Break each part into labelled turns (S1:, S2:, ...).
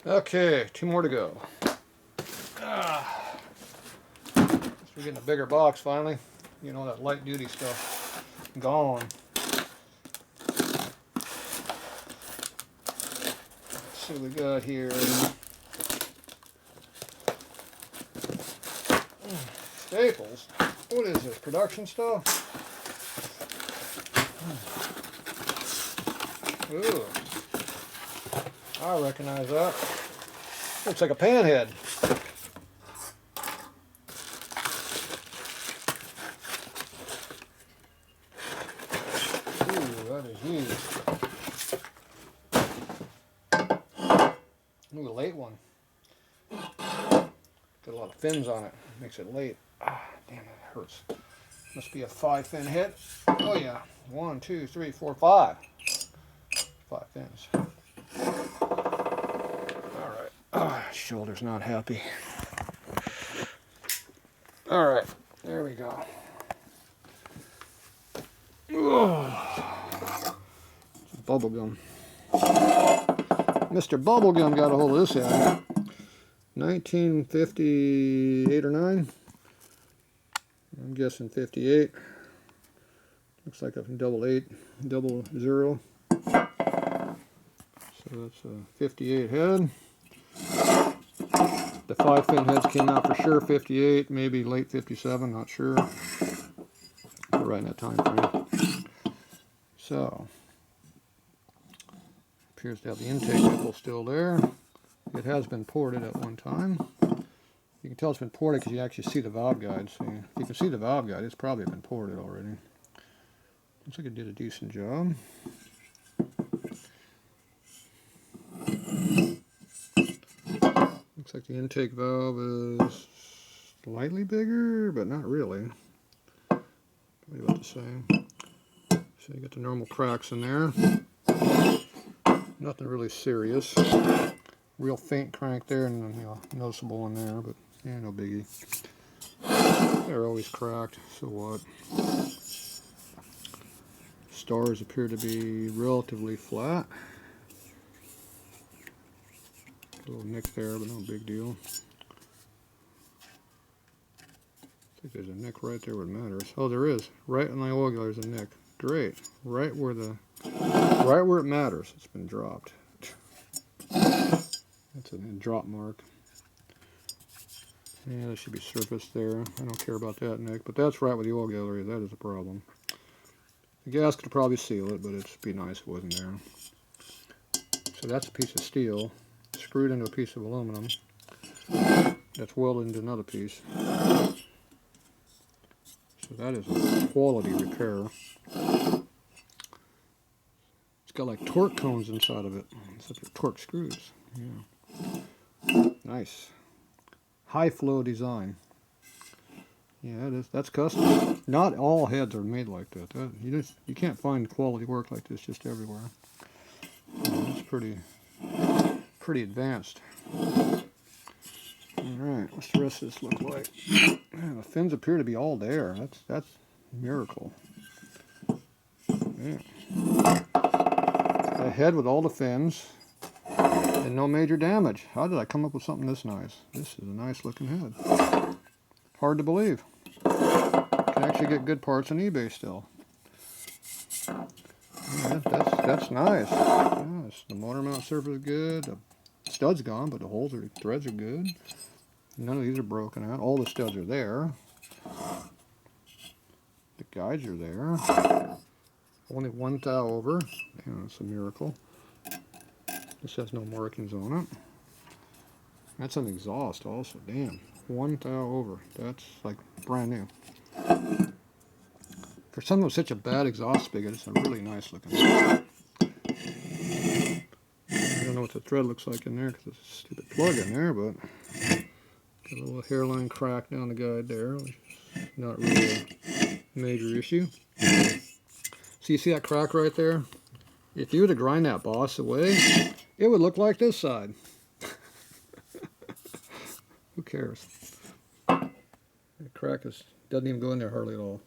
S1: Okay, 2 more to go. We're getting a bigger box finally. You know, that light duty stuff gone. Let's see what we got here. Staples. What is this? Production stuff? Ooh. I recognize that. Looks like a panhead. Ooh, that is huge. Ooh, a late one. Got a lot of fins on it. Makes it late. Ah, damn, that hurts. Must be a 5-fin head. Oh yeah. 1, 2, 3, 4, 5. 5 fins. Alright. Ah, shoulder's not happy. Alright. There we go. Bubble gum. Mr. Bubblegum got a hold of this head. 1958 or 9. I'm guessing 58. Looks like a 8800. So that's a 58 head. The 5-fin heads came out for sure 58, maybe late 57, not sure. But right in that time frame. So appears to have the intake nipple still there. It has been ported at one time. You can tell it's been ported because you actually see the valve guide. See, if you can see the valve guide, it's probably been ported already. Looks like it did a decent job. Looks like the intake valve is slightly bigger, but not really. Probably about the same. So you got the normal cracks in there. Nothing really serious. Real faint crank there, and noticeable one there, but yeah, no biggie. They're always cracked, so what? Stars appear to be relatively flat. A little nick there, but no big deal. I think there's a nick right there where it matters. Oh, there is. Right in the oil there's a nick. Great. Right where it matters. It's been dropped. That's a drop mark. Yeah, that should be surfaced there. I don't care about that nick, but that's right with the oil gallery. That is a problem. The gasket could probably seal it, but it'd be nice if it wasn't there. So that's a piece of steel screwed into a piece of aluminum that's welded into another piece. So that is a quality repair. It's got like torque cones inside of it. Except for torque screws. Yeah. Nice. High flow design. Yeah, that's custom. Not all heads are made like that. You can't find quality work like this just everywhere. It's pretty advanced. Alright, what's the rest of this look like? Man, the fins appear to be all there. That's a miracle. Yeah. A head with all the fins and no major damage. How did I come up with something this nice? This is a nice looking head. Hard to believe. You can actually get good parts on eBay still. Yeah, that's nice. Yes, the motor mount surface is good. The stud's gone, but the threads are good. None of these are broken out. All the studs are there. The guides are there. Only one thou over. Yeah, that's a miracle. This has no markings on it. That's an exhaust also. Damn. One thou over. That's like brand new. For something with such a bad exhaust spigot, it's a really nice looking thing. I don't know what the thread looks like in there because there's a stupid plug in there, but got a little hairline crack down the guide there, which is not really a major issue. So you see that crack right there? If you were to grind that boss away, it would look like this side. Who cares? The crack doesn't even go in there hardly at all.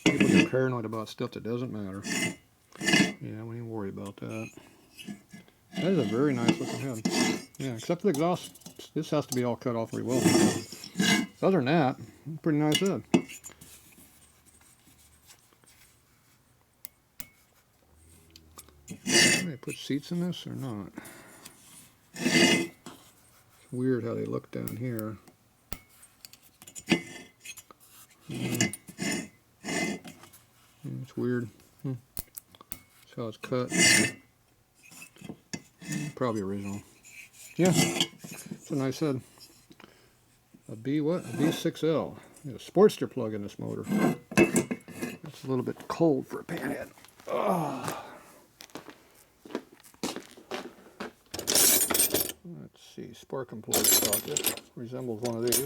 S1: People get paranoid about stuff that doesn't matter. Yeah, we ain't worry about that. That is a very nice looking head. Yeah, except for the exhaust. This has to be all cut off really well. Other than that, pretty nice head. Can they put seats in this or not? It's weird how they look down here. It's weird. That's how it's cut. Probably original. Yeah, it's a nice head. A B what? A B6L. There's a Sportster plug in this motor. It's a little bit cold for a panhead. Oh. Let's see, spark and plug socket. Resembles one of these.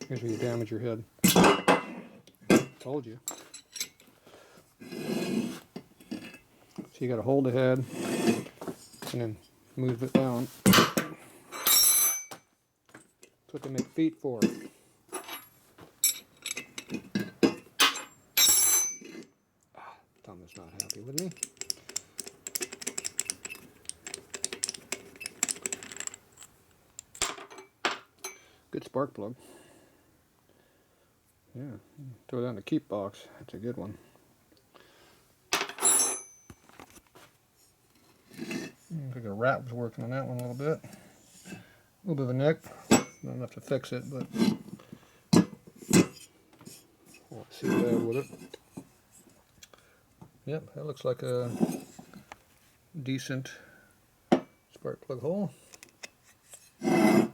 S1: Here's where you damage your head. Told you. So you got to hold the head and then move it down. That's what they make feet for. Thumb is not happy with me. Good spark plug. Yeah, throw that in the keep box. That's a good one. I think a rat was working on that one a little bit. A little bit of a nick. Not enough to fix it, but won't see bad with it. Yep, that looks like a decent spark plug hole. Yeah.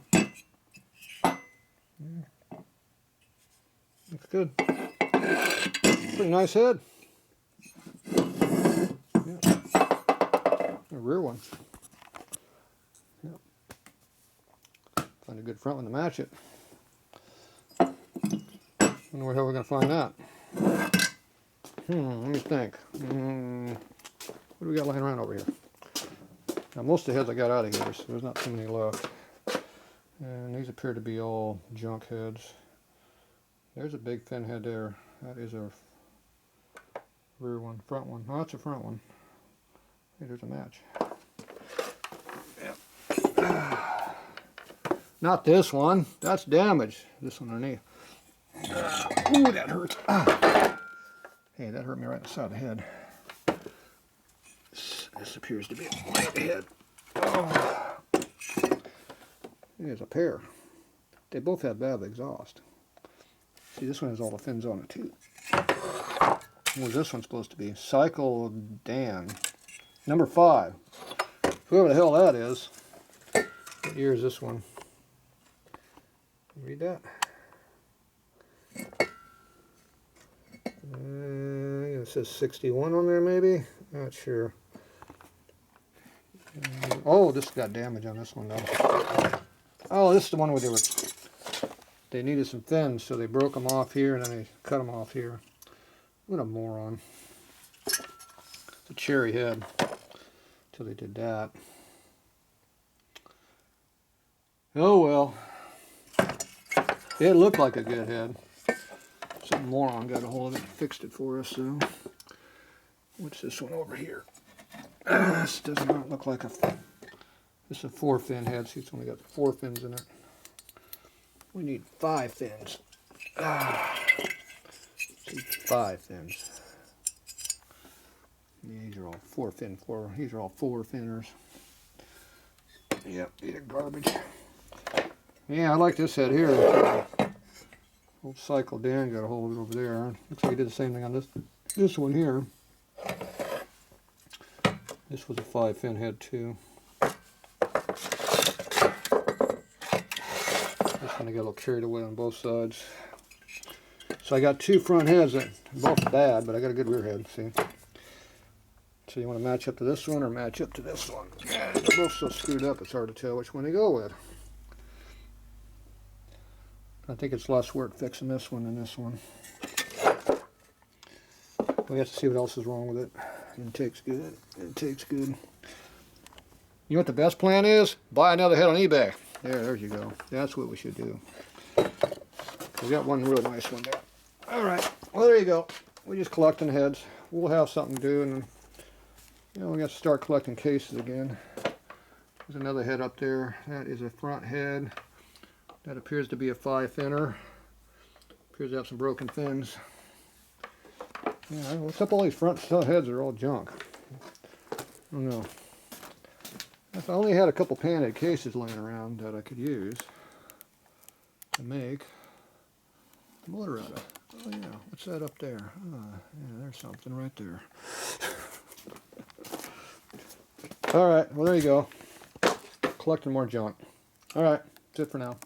S1: Looks good. Pretty nice head. Yeah. A rear one. Yep. Find a good front one to match it. Wonder where the hell we're going to find that. Let me think. What do we got lying around over here? Now most of the heads I got out of here, so there's not too many left. And these appear to be all junk heads. There's a big fin head there. That is a rear one, front one. Oh, that's a front one. Hey, there's a match. Yep. Not this one. That's damaged. This one underneath. Ooh, that hurts. Hey, that hurt me right in the side of the head. This appears to be a white head. Oh. There's a pair. They both have valve exhaust. See, this one has all the fins on it too. What's this one supposed to be? Cycle Dan. Number 5. Whoever the hell that is. What year is this one? Read that. It says 61 on there maybe? Not sure. Oh, this got damage on this one though. Oh, this is the one where they needed some fins, so they broke them off here and then they cut them off here. What a moron. It's a cherry head until they did that. Oh well. It looked like a good head. Some moron got a hold of it and fixed it for us, so. What's this one over here? This does not look like a... This is a 4-fin head. See, it's only got 4 fins in it. We need 5 fins. 5 fins. These are all 4-fin. These are all 4-finners. Yep, these are garbage. Yeah, I like this head here. Old Cycle Dan got a hold of it over there. Looks like he did the same thing on this one here. This was a 5-fin head too. This one I got a little carried away on both sides. So I got 2 front heads that are both bad, but I got a good rear head, see? So you want to match up to this one or match up to this one? They're both so screwed up it's hard to tell which one to go with. I think it's less work fixing this one than this one. We have to see what else is wrong with it. Intake's good. Intake's good. You know what the best plan is? Buy another head on eBay. There you go. That's what we should do. Because We got one really nice one there. All right, well there you go. We're just collecting heads. We'll have something to do, and you know, we got to start collecting cases again. There's another head up there. That is a front head. That appears to be a 5-finner. Appears to have some broken fins. Yeah, what's up all these front heads are all junk. I don't know. If I only had a couple panhead cases laying around that I could use to make a motor out of. Oh yeah, what's that up there? Yeah, there's something right there. Alright, well there you go. Collecting more junk. Alright, that's it for now.